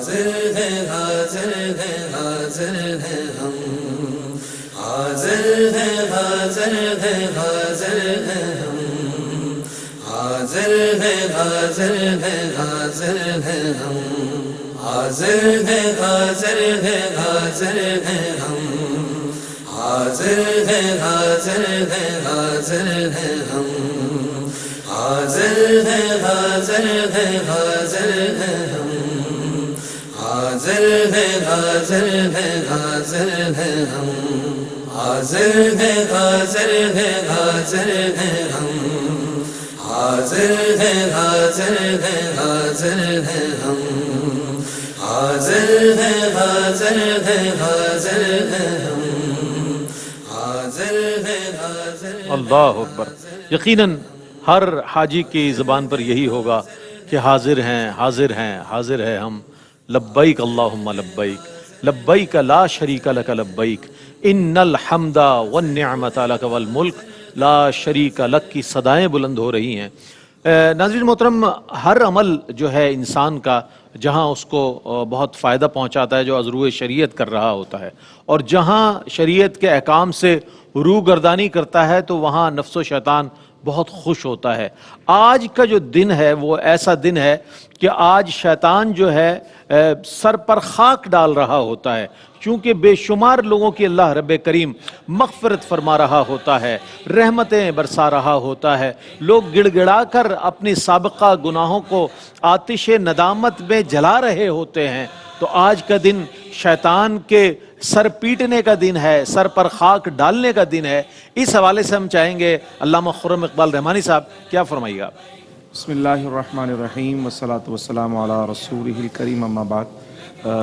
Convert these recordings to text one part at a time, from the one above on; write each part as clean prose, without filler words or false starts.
حاضر ہے حاضر ہے حاضر ہے ہم، حاضر ہے حاضر ہے حاضر ہے ہم، حاضر ہے حاضر ہے حاضر ہے ہم، حاضر ہے حاضر ہے حاضر ہے ہم، حاضر ہے حاضر ہے حاضر ہے ہم، حاضر ہے حاضر ہے حاضر ہے ہم، حاضر ہے حاضر ہے حاضر ہے ہم، حاضر ہے حاضر ہے حاضر ہے ہم، حاضر ہے حاضر ہے حاضر ہے ہم، حاضر ہے حاضر ہے حاضر ہے ہم، حاضر ہے حاضر ہے۔ اللہ اکبر۔ یقیناً ہر حاجی کی زبان پر یہی ہوگا کہ حاضر ہیں حاضر ہیں حاضر ہے ہم، لبیک اللہم لبیک، لبیک لا شریک لک لبیک، ان الحمد والنعمت لک والملک لا شریک لک کی صدائیں بلند ہو رہی ہیں۔ ناظرین محترم، ہر عمل جو ہے انسان کا، جہاں اس کو بہت فائدہ پہنچاتا ہے، جو از روئے شریعت کر رہا ہوتا ہے، اور جہاں شریعت کے احکام سے روگردانی کرتا ہے، تو وہاں نفس و شیطان بہت خوش ہوتا ہے۔ آج کا جو دن ہے وہ ایسا دن ہے کہ آج شیطان جو ہے سر پر خاک ڈال رہا ہوتا ہے، چونکہ بے شمار لوگوں کی اللہ رب کریم مغفرت فرما رہا ہوتا ہے، رحمتیں برسا رہا ہوتا ہے، لوگ گڑ گڑا کر اپنی سابقہ گناہوں کو آتش ندامت میں جلا رہے ہوتے ہیں۔ تو آج کا دن شیطان کے سر پیٹنے کا دن ہے، سر پر خاک ڈالنے کا دن ہے۔ اس حوالے سے ہم چاہیں گے علامہ خرم اقبال رحمانی صاحب کیا فرمائیے گا؟ بسم اللہ الرحمن الرحیم والصلاة والسلام علی رسولہ الکریم، اما بعد۔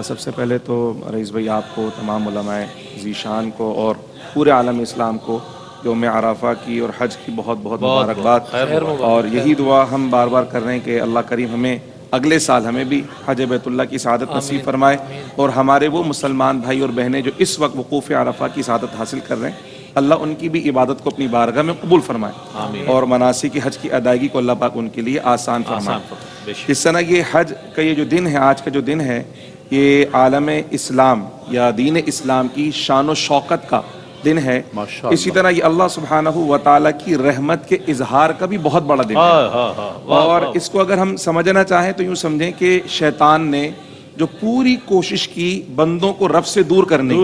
سب سے پہلے تو رئیس بھائی آپ کو، تمام علماء ذیشان کو اور پورے عالم اسلام کو یوم عرفہ کی اور حج کی بہت بہت مبارکباد، اور یہی دعا ہم بار بار کر رہے ہیں کہ اللہ کریم ہمیں اگلے سال ہمیں بھی حج بیت اللہ کی سعادت نصیب فرمائے، اور ہمارے وہ مسلمان بھائی اور بہنیں جو اس وقت وقوف عرفہ کی سعادت حاصل کر رہے ہیں، اللہ ان کی بھی عبادت کو اپنی بارگاہ میں قبول فرمائے، اور مناسک حج کی ادائیگی کو اللہ پاک ان کے لیے آسان فرمائے۔ اس طرح یہ حج کا یہ جو دن ہے، آج کا جو دن ہے، یہ عالم اسلام یا دین اسلام کی شان و شوکت کا دن ہے۔ اسی طرح یہ اللہ سبحانہ و تعالیٰ کی رحمت کے اظہار کا بھی بہت بڑا دن ہے، اور اس کو اگر ہم سمجھنا چاہیں تو یوں سمجھیں کہ شیطان نے جو پوری کوشش کی بندوں کو رب سے دور کرنے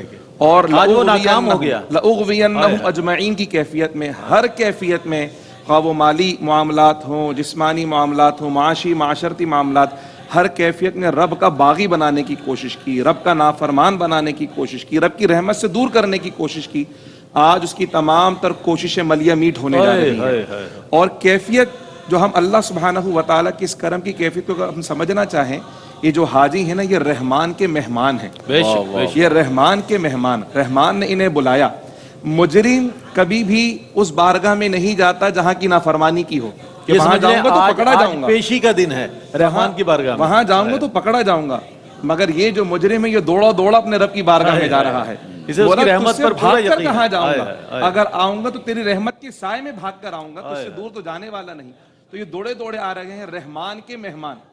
کی، اور آج وہ ناکام ہو گیا۔ لَأُغْوِيَنَّهُمْ اجمعین کی کیفیت میں، ہر کیفیت میں، خواہ وہ مالی معاملات ہوں، جسمانی معاملات ہوں، معاشی معاشرتی معاملات، ہر کیفیت میں رب کا باغی بنانے کی کوشش کی، رب کا نافرمان بنانے کی کوشش کی، رب کی رحمت سے دور کرنے کی کوشش کی۔ آج اس کی تمام تر کوششیں ملیہ میٹ ہونے جا رہی ہیں، اور کیفیت جو ہم اللہ سبحانہ و تعالیٰ کی اس کرم کی کیفیت کو اگر ہم سمجھنا چاہیں، یہ جو حاجی ہیں نا، یہ رحمان کے مہمان ہیں، یہ رحمان کے مہمان، رحمان نے انہیں بلایا۔ مجرم کبھی بھی اس بارگاہ میں نہیں جاتا جہاں کی نافرمانی کی ہو، کہ وہاں جاؤں گا تو پکڑا جاؤں گا، پیشی کا دن ہے رحمان کی بارگاہ میں، وہاں جاؤں گا تو پکڑا جاؤں گا، مگر یہ جو مجرم ہے یہ دوڑا دوڑا اپنے رب کی بارگاہ میں جا رہا ہے، بولا تجھ سے بھاگ کر کہاں جاؤں گا، اگر آؤں گا تو تیری رحمت کے سائے میں بھاگ کر آؤں گا، تجھ سے دور تو جانے والا نہیں۔ تو یہ دوڑے دوڑے آ رہے ہیں رحمان کے مہمان۔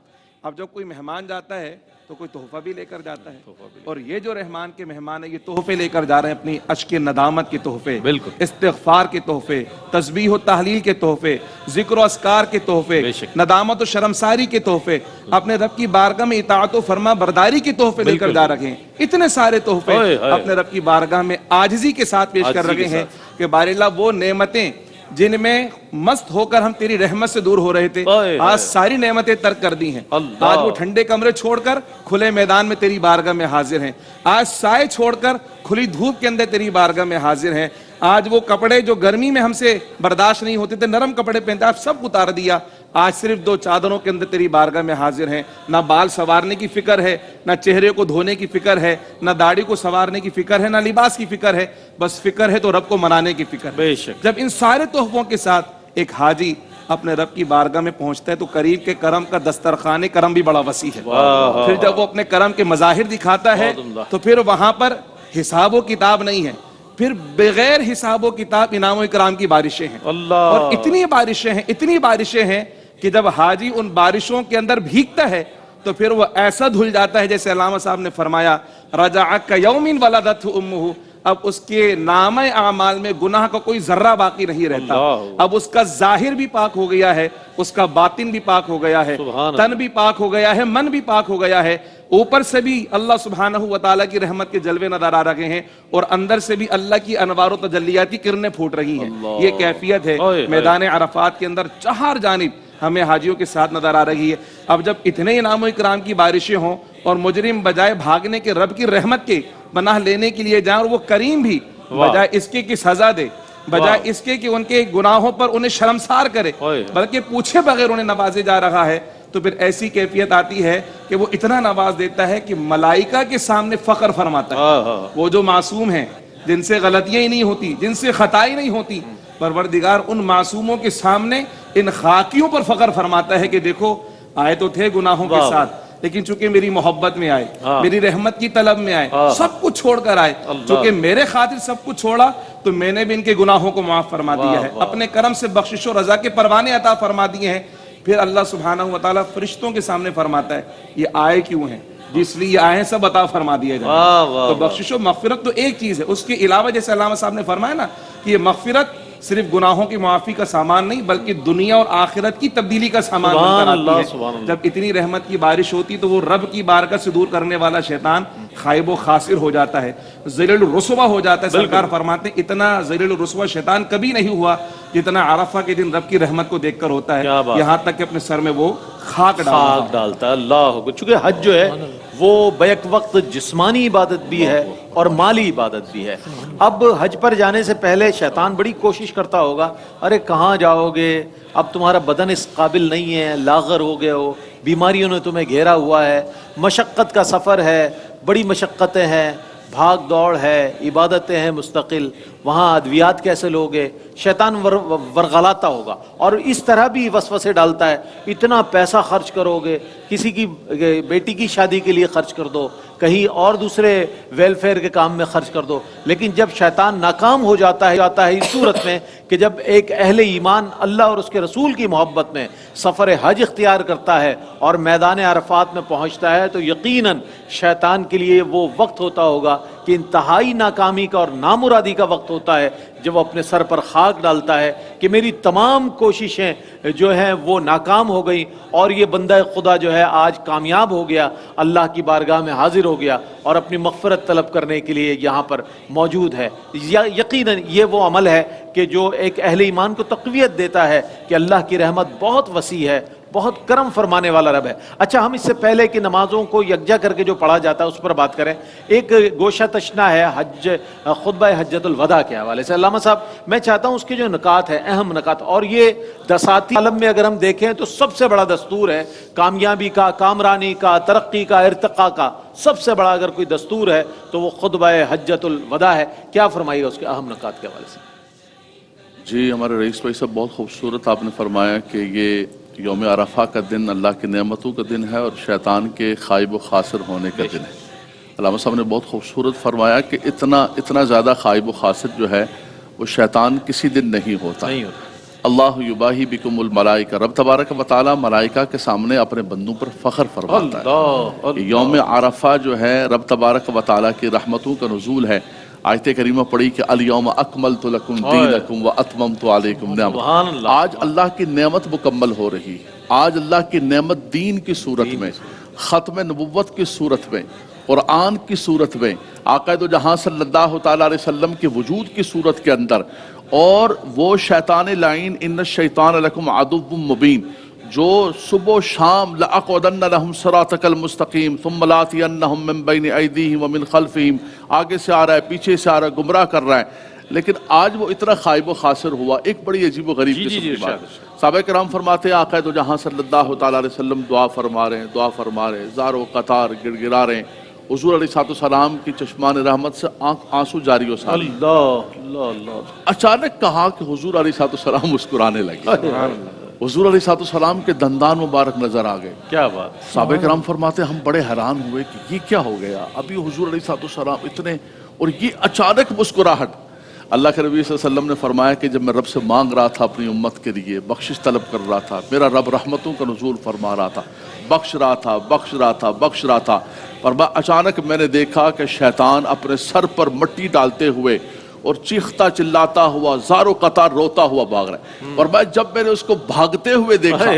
اب جب کوئی مہمان جاتا ہے تو کوئی تحفہ بھی لے کر جاتا ہے، اور یہ جو رحمان کے مہمان ہیں یہ تحفے لے کر جا رہے ہیں، اپنی اشک ندامت کے تحفے، استغفار کے تحفے، تسبیح و تحلیل کے تحفے، ذکر و اذکار کے تحفے، ندامت و شرمساری کے تحفے، اپنے رب کی بارگاہ میں اطاعت و فرما برداری کے تحفے لے کر جا رہے ہیں۔ اتنے سارے تحفے اپنے رب کی بارگاہ میں عاجزی کے ساتھ پیش کر رہے ہیں کہ بار اللہ وہ نعمتیں جن میں مست ہو کر ہم تیری رحمت سے دور ہو رہے تھے، آج ساری نعمتیں ترک کر دی ہیں، آج وہ ٹھنڈے کمرے چھوڑ کر کھلے میدان میں تیری بارگاہ میں حاضر ہیں، آج سائے چھوڑ کر کھلی دھوپ کے اندر تیری بارگاہ میں حاضر ہیں، آج وہ کپڑے جو گرمی میں ہم سے برداشت نہیں ہوتے تھے، نرم کپڑے پہنتے، آپ سب اتار دیا، آج صرف 2 چادروں کے اندر تیری بارگاہ میں حاضر ہیں۔ نہ بال سنوارنے کی فکر ہے، نہ چہرے کو دھونے کی فکر ہے، نہ داڑھی کو سنوارنے کی فکر ہے، نہ لباس کی فکر ہے، بس فکر ہے تو رب کو منانے کی فکر ہے۔ جب ان سارے تحفوں کے ساتھ ایک حاجی اپنے رب کی بارگاہ میں پہنچتا ہے تو قریب کے کرم کا دسترخوان کرم بھی بڑا وسیع ہے۔ پھر جب وہ اپنے کرم کے مظاہر دکھاتا ہے تو پھر وہاں پر حساب و کتاب نہیں ہے، پھر بغیر حساب و کتاب انعام و اکرام کی بارشیں ہیں، اور اتنی بارشیں ہیں کہ جب حاجی ان بارشوں کے اندر بھیگتا ہے تو پھر وہ ایسا دھل جاتا ہے جیسے علامہ صاحب نے فرمایا رجعک یوم ولدتہ امہ، اب اس کے نامہ اعمال میں گناہ کا کوئی ذرہ باقی نہیں رہتا، اب اس کا ظاہر بھی پاک ہو گیا ہے، اس کا باطن بھی پاک ہو گیا ہے، تن بھی پاک ہو گیا ہے، من بھی پاک ہو گیا ہے، اوپر سے بھی اللہ سبحانہ و تعالیٰ کی رحمت کے جلوے نظر آ رہے ہیں، اور اندر سے بھی اللہ کی انوار و تجلیاتی کرنیں پھوٹ رہی ہیں۔ یہ کیفیت ہے میدان عرفات کے اندر چہار جانب ہمیں حاجیوں کے ساتھ نظر آ رہی ہے۔ اب جب اتنے انعام و اکرام کی بارشیں ہوں اور مجرم بجائے بھاگنے کے رب کی رحمت کے پناہ لینے کے لیے جائیں، اور وہ کریم بھی بجائے اس کے کہ سزا دے، بجائے اس کے کہ ان کے گناہوں پر انہیں شرمسار کرے، بلکہ پوچھے بغیر انہیں نوازے جا رہا ہے، تو پھر ایسی کیفیت آتی ہے کہ وہ اتنا نواز دیتا ہے کہ ملائکہ کے سامنے فخر فرماتا ہے۔ وہ جو معصوم ہیں، جن سے غلطیاں ہی نہیں ہوتی، جن سے خطائیں نہیں ہوتی، پروردگار ان معصوموں کے سامنے ان خاکیوں پر فخر فرماتا ہے کہ دیکھو آئے تو تھے گناہوں کے ساتھ، لیکن چونکہ میری محبت میں آئے، میری رحمت کی طلب میں آئے، سب کچھ چھوڑ کر آئے، چونکہ میرے خاطر سب کچھ چھوڑا تو میں نے بھی ان کے گناہوں کو معاف فرما دیا ہے، اپنے کرم سے بخشش و رضا کے پروانے عطا فرما دیے ہیں۔ پھر اللہ سبحانہ و تعالیٰ فرشتوں کے سامنے فرماتا ہے یہ آئے کیوں ہیں، جس لیے یہ آئے ہیں سب عطا فرما دیا جائے۔ تو بخشش و مغفرت تو ایک چیز ہے، اس کے علاوہ جیسے علامہ صاحب نے فرمایا نا کہ یہ مغفرت صرف گناہوں کی معافی کا سامان نہیں بلکہ دنیا اور آخرت کی تبدیلی کا سامان بن کر آتی ہے۔ جب اتنی رحمت کی بارش ہوتی تو وہ رب کی بارگاہ سے دور کرنے والا شیطان خائب و خاسر ہو جاتا ہے، ذلیل و رسوا ہو جاتا ہے۔ سرکار فرماتے ہیں اتنا ذلیل و رسوا شیطان کبھی نہیں ہوا جتنا عرفہ کے دن رب کی رحمت کو دیکھ کر ہوتا ہے، یہاں تک کہ اپنے سر میں وہ خاک ڈالتا ہے۔ اللہ کو چونکہ حج جو ہے وہ بیک وقت جسمانی عبادت بھی ہے اور مالی عبادت بھی ہے۔ اب حج پر جانے سے پہلے شیطان بڑی کوشش کرتا ہوگا، ارے کہاں جاؤ گے، اب تمہارا بدن اس قابل نہیں ہے، لاغر ہو گئے ہو، بیماریوں نے تمہیں گھیرا ہوا ہے، مشقت کا سفر ہے، بڑی مشقتیں ہیں، بھاگ دوڑ ہے، عبادتیں ہیں مستقل، وہاں ادویات کیسے لوگے، شیطان ورغلاتا ہوگا اور اس طرح بھی وسوسے ڈالتا ہے، اتنا پیسہ خرچ کرو گے، کسی کی بیٹی کی شادی کے لیے خرچ کر دو، کہیں اور دوسرے ویلفیئر کے کام میں خرچ کر دو۔ لیکن جب شیطان ناکام ہو جاتا ہے اس صورت میں کہ جب ایک اہل ایمان اللہ اور اس کے رسول کی محبت میں سفر حج اختیار کرتا ہے اور میدان عرفات میں پہنچتا ہے تو یقیناً شیطان کے لیے وہ وقت ہوتا ہوگا کہ انتہائی ناکامی کا اور نامرادی کا وقت ہوتا ہے جب وہ اپنے سر پر خاک ڈالتا ہے کہ میری تمام کوششیں جو ہیں وہ ناکام ہو گئیں اور یہ بندہ خدا جو ہے آج کامیاب ہو گیا، اللہ کی بارگاہ میں حاضر ہو گیا اور اپنی مغفرت طلب کرنے کے لیے یہاں پر موجود ہے۔ یقیناً یہ وہ عمل ہے کہ جو ایک اہل ایمان کو تقویت دیتا ہے کہ اللہ کی رحمت بہت وسیع ہے، بہت کرم فرمانے والا رب ہے۔ اچھا، ہم اس سے پہلے کی نمازوں کو یکجا کر کے جو پڑھا جاتا ہے اس پر بات کریں۔ ایک گوشہ تشنا ہے حج خطبہ حجۃ الوداع کے حوالے سے، علامہ صاحب میں چاہتا ہوں اس کے جو نکات ہیں، اہم نکات، اور یہ دساتی عالم میں اگر ہم دیکھیں تو سب سے بڑا دستور ہے کامیابی کا، کامرانی کا، ترقی کا، ارتقاء کا، سب سے بڑا اگر کوئی دستور ہے تو وہ خطبہ حجۃ الوداع ہے۔ کیا فرمائیے گا اس کے اہم نکات کے حوالے سے؟ جی، ہمارے رئیس بھائی صاحب بہت خوبصورت آپ نے فرمایا کہ یہ یوم عرفہ کا دن اللہ کی نعمتوں کا دن ہے اور شیطان کے خائب و خاسر ہونے کا دن ہے۔ علامہ صاحب نے بہت خوبصورت فرمایا کہ اتنا زیادہ خائب و خاسر جو ہے وہ شیطان کسی دن نہیں ہوتا۔ اللہ یباہی بکم الملائکہ، رب تبارک و تعالیٰ ملائکہ کے سامنے اپنے بندوں پر فخر فرماتا ہے۔ یوم عرفہ جو ہے رب تبارک و تعالیٰ کی رحمتوں کا نزول ہے۔ آیت کریمہ پڑھی کہ الیوم اکملت لکم دینکم واتممت علیکم نعمتی، آج اللہ کی نعمت مکمل ہو رہی ہے، آج اللہ کی نعمت دین کی صورت میں، ختم نبوت کی صورت میں، قرآن کی صورت میں، آقا دو جہاں صلی اللہ تعالیٰ علیہ وسلم کے وجود کی صورت کے اندر، اور وہ شیطان لعین ان الشیطان لکم عدو مبین جو صبح و شام لأقعدن لهم صراطک المستقیم ثم لآتینہم من بین ایدیہم ومن خلفہم، آگے سے آ رہا ہے، پیچھے سے آ رہا ہے، گمراہ کر رہا ہے، لیکن آج وہ اتنا خائب و خاسر ہوا۔ ایک بڑی عجیب و غریب قسم کی بات، صحابہ کرام فرماتے ہیں آقا دو جہاں صلی اللہ تعالیٰ علیہ وسلم دعا فرما رہے ہیں، زار و قطار گڑ گڑا رہے ہیں، حضور علیہ السلام کی چشمان رحمت سے آنسو جاری و ساری۔ اچانک کہا کہ حضور علیہ السلام مسکرانے لگے، حضور علیہ السلام کے دندان مبارک نظر آ گئے۔ کیا بات! صحابہ کرام فرماتے ہیں ہم بڑے حیران ہوئے کہ یہ کیا ہو گیا، ابھی حضور علیہ السلام اتنے، اور یہ اچانک مسکراہٹ، اللہ کے نبی صلی اللہ علیہ وسلم نے فرمایا کہ جب میں رب سے مانگ رہا تھا اپنی امت کے لیے، بخشش طلب کر رہا تھا، میرا رب رحمتوں کا نزول فرما رہا تھا، بخش رہا تھا بخش رہا تھا بخش رہا تھا، فرمایا اچانک میں نے دیکھا کہ شیطان اپنے سر پر مٹی ڈالتے ہوئے اور چیختا چلاتا ہوا زار و قطار روتا ہوا بھاگ رہا ہے۔ فرمایا جب میں نے اس کو بھاگتے ہوئے دیکھا،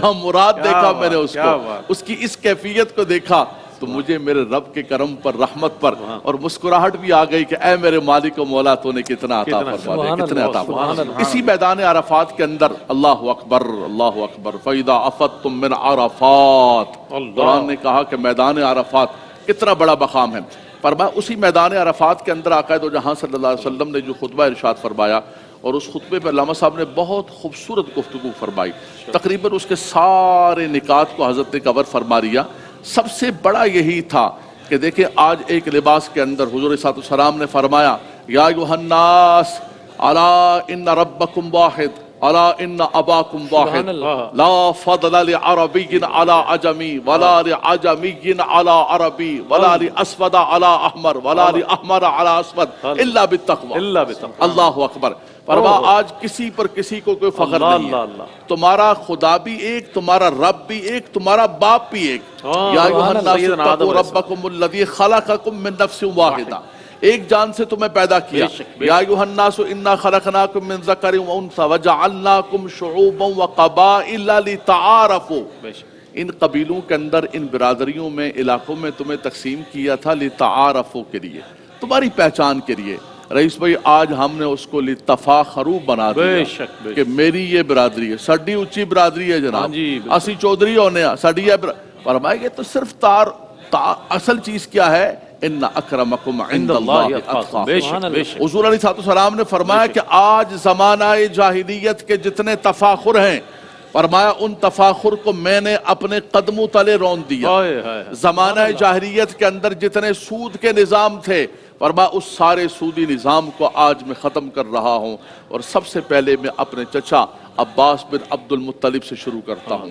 نامراد دیکھا میں نے اس کو، اس کی اس کیفیت کو دیکھا، تو مجھے میرے رب کے کرم پر، رحمت پر اور مسکراہٹ بھی آ گئی کہ اے میرے مالک و مولا تو نے کتنا عطا فرما دیا، کتنا عطا فرما دیا۔ اسی میدان عرفات کے اندر اللہ اکبر اللہ اکبر فَإِذَا أَفَضْتُم مِّنْ عَرَفَاتٍ، قرآن نے کہا کہ میدان عرفات کتنا بڑا مقام ہے۔ فرمایا اسی میدان عرفات کے اندر آقا دو جہاں صلی اللہ علیہ وسلم نے جو خطبہ ارشاد فرمایا، اور اس خطبے پر علامہ صاحب نے بہت خوبصورت گفتگو فرمائی، تقریباً اس کے سارے نکات کو حضرت نے کور فرما لیا۔ سب سے بڑا یہی تھا کہ دیکھیں آج ایک لباس کے اندر حضور صلی اللہ علیہ وسلم نے فرمایا یا ایھا الناس الا ان ربکم واحد الا ان اباکم واحد لا فضل لعربی علی عجمی ولا لعجمی علی عربی ولا لاسود علی احمر ولا لاحمر علی اسود الا بالتقوی، اللہ اکبر۔ فرمایا آج کسی پر کسی کو کوئی فخر نہیں ہے، تمہارا خدا بھی ایک، تمہارا رب بھی ایک، تمہارا باپ بھی ایک۔ یا ایھا الناس اتقوا ربکم الذی خلقکم من نفس واحدہ، ایک جان سے تمہیں پیدا کیا۔ یا ایھا الناس انا خلقناکم من ذکر وانثی وجعلناکم شعوبا وقبائل لتعارفوا، ان قبیلوں کے اندر، ان برادریوں میں، علاقوں میں تمہیں تقسیم کیا تھا لتعارفوا کے لیے، تمہاری پہچان کے لیے۔ رئیس بھائی آج ہم نے اس کو لتفاخروا بنا دیا کہ میری یہ برادری ہے، سڈی اونچی برادری ہے جناب، اسی چودھری ہونے سڈی ہے۔ فرمایا کہ تو صرف اصل چیز کیا ہے؟ ان اکرمکم عند اللہ اتقاکم۔ حضور علیہ السلام نے فرمایا کہ آج زمانہ جاہلیت کے جتنے تفاخر ہیں، فرمایا ان تفاخر کو میں نے اپنے قدموں تلے رون دیا۔ زمانہ جاہلیت کے اندر جتنے سود کے نظام تھے، فرمایا اس سارے سودی نظام کو آج میں ختم کر رہا ہوں، اور سب سے پہلے میں اپنے چچا عباس بن عبد المطلب سے شروع کرتا ہوں۔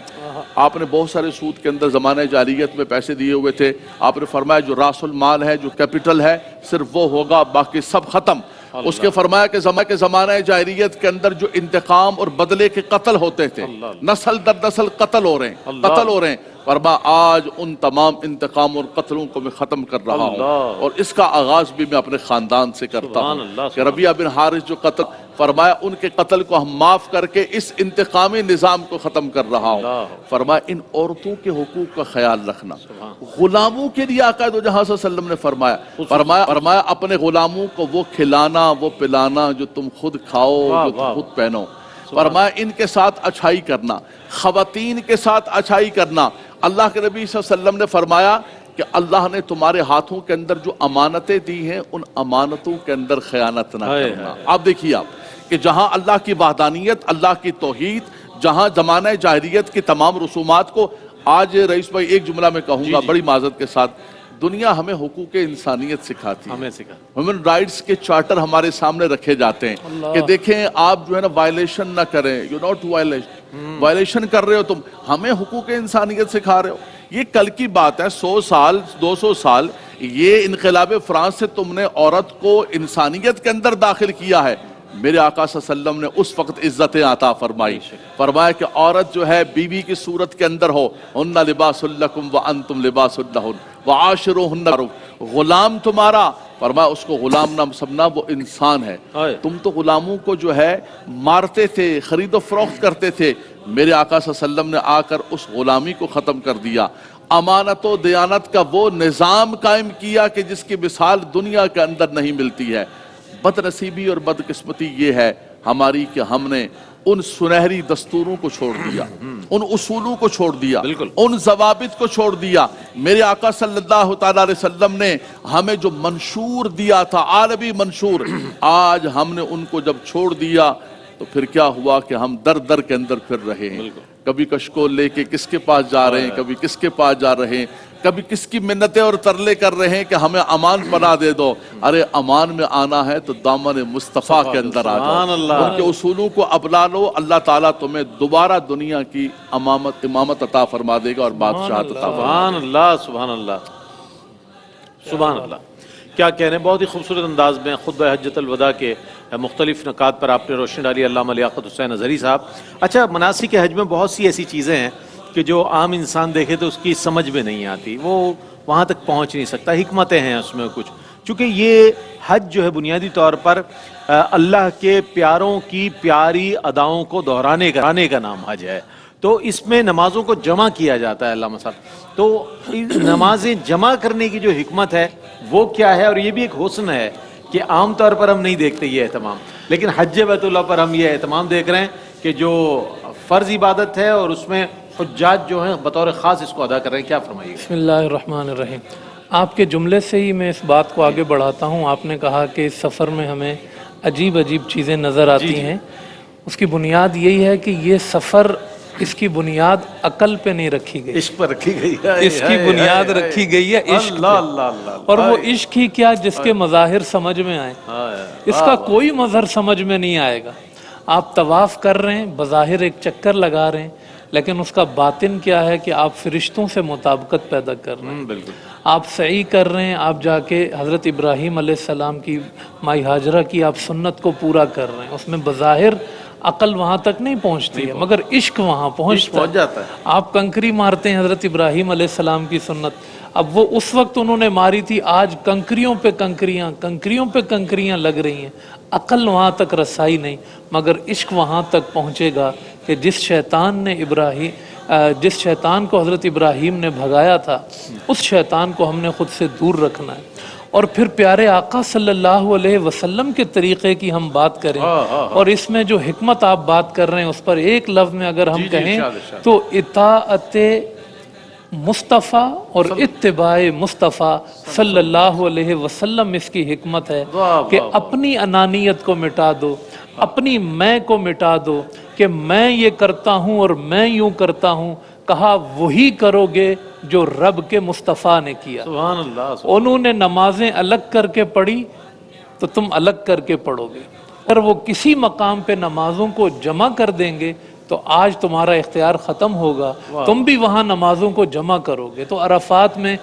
آپ نے بہت سارے سود کے اندر زمانہ جاہلیت میں پیسے دیے ہوئے تھے، آپ نے فرمایا جو راس المال ہے، جو کیپٹل ہے، صرف وہ ہوگا، باقی سب ختم۔ اس کے فرمایا کہ زمانہ جاہلیت کے اندر جو انتقام اور بدلے کے قتل ہوتے تھے، نسل در نسل قتل ہو رہے ہیں، فرمایا آج ان تمام انتقام اور قتلوں کو میں ختم کر رہا ہوں، اور اس کا آغاز بھی میں اپنے خاندان سے کرتا ہوں کہ ربیعہ بن حارث جو قتل، فرمایا ان کے قتل کو ہم معاف کر کے اس انتقامی نظام کو ختم کر رہا ہوں۔ فرمایا ان عورتوں کے حقوق کا خیال رکھنا، غلاموں کے لیے آقا دو جہاں صلی اللہ علیہ وسلم نے فرمایا اپنے غلاموں کو وہ کھلانا وہ پلانا جو تم خود کھاؤ، جو تم خود پہنو۔ فرمایا ان کے ساتھ اچھائی کرنا، خواتین کے ساتھ اچھائی کرنا۔ اللہ کے نبی صلی اللہ علیہ وسلم نے فرمایا کہ اللہ نے تمہارے ہاتھوں کے اندر جو امانتیں دی ہیں، ان امانتوں کے اندر خیانت نہ کرنا۔ آپ دیکھیے کہ جہاں اللہ کی وحدانیت، اللہ کی توحید، جہاں زمانہ جاہلیت کی تمام رسومات کو، آج رئیس بھائی ایک جملہ میں کہوں گا بڑی معذرت کے ساتھ، دنیا ہمیں حقوق انسانیت سکھاتی ہے، ہیومن رائٹس کے چارٹر ہمارے سامنے رکھے جاتے ہیں کہ دیکھیں آپ جو ہے نا وائلیشن نہ کریں، یو ناٹ وائلیشن کر رہے ہو تم، ہمیں حقوق انسانیت سکھا رہے ہو۔ یہ کل کی بات ہے، 100 سال 200 سال یہ انقلاب فرانس سے تم نے عورت کو انسانیت کے اندر داخل کیا ہے، میرے آقا صلی اللہ علیہ وسلم نے اس وقت عزت عطا فرمائی، فرمایا کہ عورت جو ہے بیوی کی صورت کے اندر ہو، ہن لباس لکم وانتم لباس لہن وعاشروہن بالمعروف، غلام تمہارا، فرمایا اس کو غلام نہ سمجھنا، وہ انسان ہے۔ تم تو غلاموں کو جو ہے مارتے تھے، خرید و فروخت کرتے تھے، میرے آقا صلی اللہ علیہ وسلم نے آ کر اس غلامی کو ختم کر دیا، امانت و دیانت کا وہ نظام قائم کیا کہ جس کی مثال دنیا کے اندر نہیں ملتی ہے۔ بد نصیبی اور بدقسمتی یہ ہے ہماری کہ ہم نے ان سنہری دستوروں کو چھوڑ دیا، ان اصولوں کو چھوڑ دیا، ان ضوابط کو چھوڑ دیا۔ میرے آقا صلی اللہ تعالیٰ علیہ وسلم نے ہمیں جو منشور دیا تھا، عالمی منشور، آج ہم نے ان کو جب چھوڑ دیا تو پھر کیا ہوا کہ ہم در در کے اندر پھر رہے ہیں، کبھی کشکول لے کے کس کے پاس جا رہے ہیں، کبھی کس کے پاس جا رہے ہیں، کبھی کس کی منتیں اور ترلے کر رہے ہیں کہ ہمیں امان پناہ دے دو۔ ارے امان میں آنا ہے تو دامن مصطفیٰ کے اندر آ جاؤ، ان کے اصولوں کو اپنا لو، اللہ تعالیٰ تمہیں دوبارہ دنیا کی امامت عطا فرما دے گا اور بادشاہت عطا فرما دے گا۔ سبحان اللہ سبحان اللہ سبحان اللہ۔ کیا کہنے، بہت ہی خوبصورت انداز میں خطبہ حجۃ الوداع کے مختلف نکات پر آپ نے روشنی ڈالی علامہ لیاقت حسین اظہری صاحب. اچھا، مناسک حج میں بہت سی ایسی چیزیں ہیں کہ جو عام انسان دیکھے تو اس کی سمجھ میں نہیں آتی، وہ وہاں تک پہنچ نہیں سکتا، حکمتیں ہیں اس میں کچھ، چونکہ یہ حج جو ہے بنیادی طور پر اللہ کے پیاروں کی پیاری اداؤں کو دہرانے کا نام حج ہے. تو اس میں نمازوں کو جمع کیا جاتا ہے علامہ صاحب، تو نمازیں جمع کرنے کی جو حکمت ہے وہ کیا ہے؟ اور یہ بھی ایک حسن ہے کہ عام طور پر ہم نہیں دیکھتے یہ اہتمام، لیکن حج بیت اللہ پر ہم یہ اہتمام دیکھ رہے ہیں کہ جو فرض عبادت ہے اور اس میں حجاج جو ہیں بطور خاص اس کو ادا کر رہے ہیں. کیا فرمائیے گا؟ بسم اللہ الرحمن الرحیم. آپ کے جملے سے ہی میں اس بات کو آگے بڑھاتا ہوں. آپ نے کہا کہ اس سفر میں ہمیں عجیب چیزیں نظر آتی ہیں. اس کی بنیاد یہی ہے کہ یہ سفر، اس کی بنیاد عقل پہ نہیں رکھی گئی، عشق پر رکھی گئی ہے، اس کی بنیاد رکھی گئی ہے عشق پہ. اور وہ عشق ہی کیا جس کے مظاہر سمجھ میں آئے. اس کا کوئی مظہر سمجھ میں نہیں آئے گا. آپ طواف کر رہے ہیں، بظاہر ایک چکر لگا رہے ہیں، لیکن اس کا باطن کیا ہے کہ آپ فرشتوں سے مطابقت پیدا کر رہے ہیں. بالکل. آپ سعی کر رہے ہیں، آپ جا کے حضرت ابراہیم علیہ السلام کی مائی ہاجرہ کی آپ سنت کو پورا کر رہے ہیں. اس میں بظاہر عقل وہاں تک نہیں پہنچتی ہے، مگر عشق وہاں پہنچ جاتا ہے. آپ کنکری مارتے ہیں حضرت ابراہیم علیہ السلام کی سنت. اب وہ اس وقت انہوں نے ماری تھی، آج کنکریوں پہ کنکریاں لگ رہی ہیں. عقل وہاں تک رسائی نہیں، مگر عشق وہاں تک پہنچے گا کہ جس شیطان کو حضرت ابراہیم نے بھگایا تھا، اس شیطان کو ہم نے خود سے دور رکھنا ہے. اور پھر پیارے آقا صلی اللہ علیہ وسلم کے طریقے کی ہم بات کریں، اور اس میں جو حکمت آپ بات کر رہے ہیں اس پر ایک لفظ میں اگر ہم کہیں تو اطاعت مصطفیٰ اور اتباع مصطفیٰ صلی اللہ علیہ وسلم اس کی حکمت ہے کہ اپنی انانیت کو مٹا دو، اپنی میں کو مٹا دو کہ میں یہ کرتا ہوں اور میں یوں کرتا ہوں. کہا وہی کرو گے جو رب کے مصطفیٰ نے کیا. سبحان اللہ. انہوں نے نمازیں الگ کر کے پڑھی تو تم الگ کر کے پڑھو گے. اگر وہ کسی مقام پہ نمازوں کو جمع کر دیں گے تو آج تمہارا اختیار ختم ہوگا، تم بھی وہاں نمازوں کو جمع کرو گے. تو عرفات میں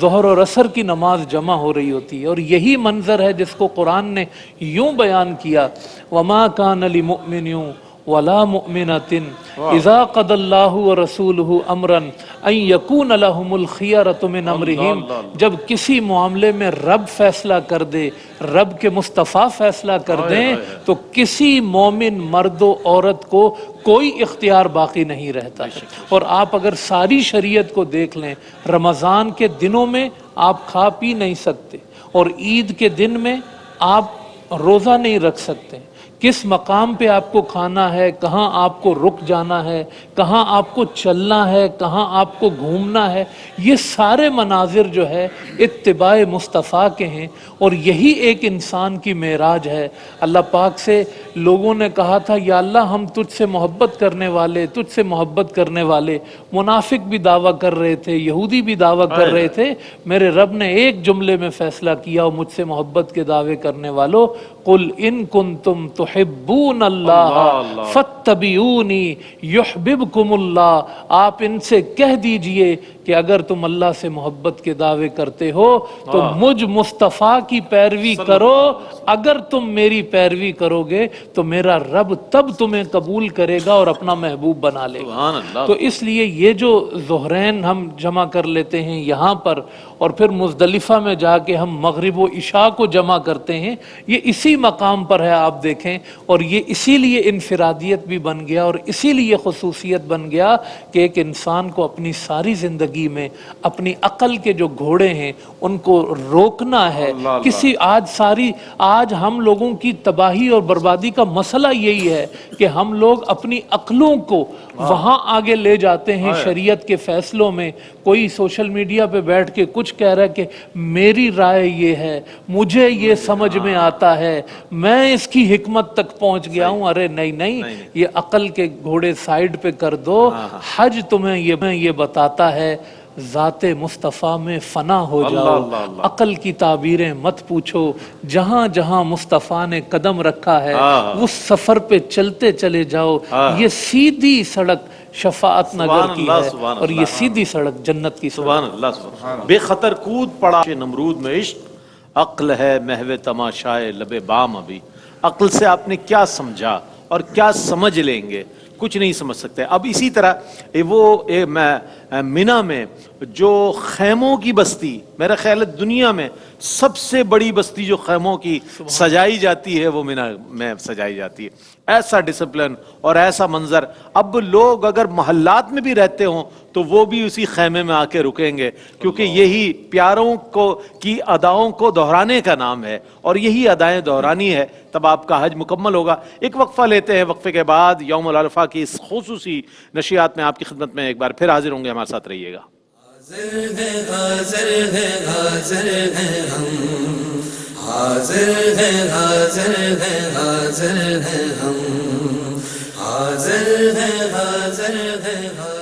ظہر اور عصر کی نماز جمع ہو رہی ہوتی ہے، اور یہی منظر ہے جس کو قرآن نے یوں بیان کیا، وَمَا كَانَ لِمُؤْمِنٍ وَلَا مُؤْمِنَةٍ إِذَا قَضَى اللَّهُ وَرَسُولُهُ أَمْرًا أَن يَكُونَ لَهُمُ الْخِيَرَةُ مِنْ أَمْرِهِمْ. جب کسی معاملے میں رب فیصلہ کر دے، رب کے مصطفیٰ فیصلہ کر دیں تو کسی مومن مرد و عورت کو کوئی اختیار باقی نہیں رہتا. اور آپ اگر ساری شریعت کو دیکھ لیں، رمضان کے دنوں میں آپ کھا پی نہیں سکتے، اور عید کے دن میں آپ روزہ نہیں رکھ سکتے. کس مقام پہ آپ کو کھانا ہے، کہاں آپ کو رک جانا ہے، کہاں آپ کو چلنا ہے، کہاں آپ کو گھومنا ہے، یہ سارے مناظر جو ہے اتباع مصطفیٰ کے ہیں. اور یہی ایک انسان کی معراج ہے. اللہ پاک سے لوگوں نے کہا تھا یا اللہ ہم تجھ سے محبت کرنے والے. منافق بھی دعویٰ کر رہے تھے، یہودی بھی دعویٰ کر رہے تھے. میرے رب نے ایک جملے میں فیصلہ کیا، اور مجھ سے محبت کے دعوے کرنے والوں، قل ان کنتم تحبون اللہ فاتبعونی یحببکم اللہ. آپ ان سے کہہ دیجئے کہ اگر تم اللہ سے محبت کے دعوے کرتے ہو تو مجھ مصطفیٰ کی پیروی کرو. اگر تم میری پیروی کرو گے تو میرا رب تب تمہیں قبول کرے گا اور اپنا محبوب بنا لے گا. تو اس لیے یہ جو ظہرین ہم جمع کر لیتے ہیں یہاں پر، اور پھر مزدلفہ میں جا کے ہم مغرب و عشاء کو جمع کرتے ہیں، یہ اسی مقام پر ہے. آپ دیکھیں، اور یہ اسی لیے انفرادیت بھی بن گیا اور اسی لیے خصوصیت بن گیا کہ ایک انسان کو اپنی ساری زندگی میں اپنی عقل کے جو گھوڑے ہیں ان کو روکنا ہے. آج ہم لوگوں کی تباہی اور بربادی کا مسئلہ یہی ہے کہ ہم لوگ اپنی عقلوں کو وہاں آگے لے جاتے ہیں شریعت کے فیصلوں میں. کوئی سوشل میڈیا پہ بیٹھ کے کچھ کہہ رہا ہے کہ میری رائے یہ ہے، مجھے یہ سمجھ میں آتا ہے، میں اس کی حکمت تک پہنچ گیا ہوں. ارے نہیں، یہ عقل کے گھوڑے سائیڈ پہ کر دو. حج تمہیں یہ بتاتا ہے ذات مصطفیٰ میں فنا ہو جاؤ. عقل کی تعبیریں مت پوچھو. جہاں جہاں مصطفیٰ نے قدم رکھا ہے اس سفر پہ چلتے چلے جاؤ. یہ سیدھی سڑک شفاعت نگر کی ہے اور یہ سیدھی سڑک جنت کی. سبحان اللہ. بے خطر کود پڑا نمرود میں عشق، عقل ہے محو تماشائے لب بام ابھی. عقل سے آپ نے کیا سمجھا اور کیا سمجھ لیں گے؟ کچھ نہیں سمجھ سکتے. اب اسی طرح وہ مینا میں جو خیموں کی بستی، میرا خیال ہے دنیا میں سب سے بڑی بستی جو خیموں کی سجائی جاتی ہے وہ مینا میں سجائی جاتی ہے. ایسا ڈسپلن اور ایسا منظر. اب لوگ اگر محلات میں بھی رہتے ہوں تو وہ بھی اسی خیمے میں آ کے رکیں گے، کیونکہ یہی پیاروں کی اداؤں کو دہرانے کا نام ہے اور یہی ادائیں دہرانی ہے. تب آپ کا حج مکمل ہوگا. ایک وقفہ لیتے ہیں، وقفے کے بعد یوم العرفہ کی اس خصوصی نشریات میں آپ کی خدمت میں ایک بار پھر حاضر ہوں گے. ہمارے ساتھ رہیے گا. حاضر ہے حاضر ہے ہم، حاضر ہے حاضر ہے حاضر ہے ہم، حاضر ہے حاضر ہے حاضر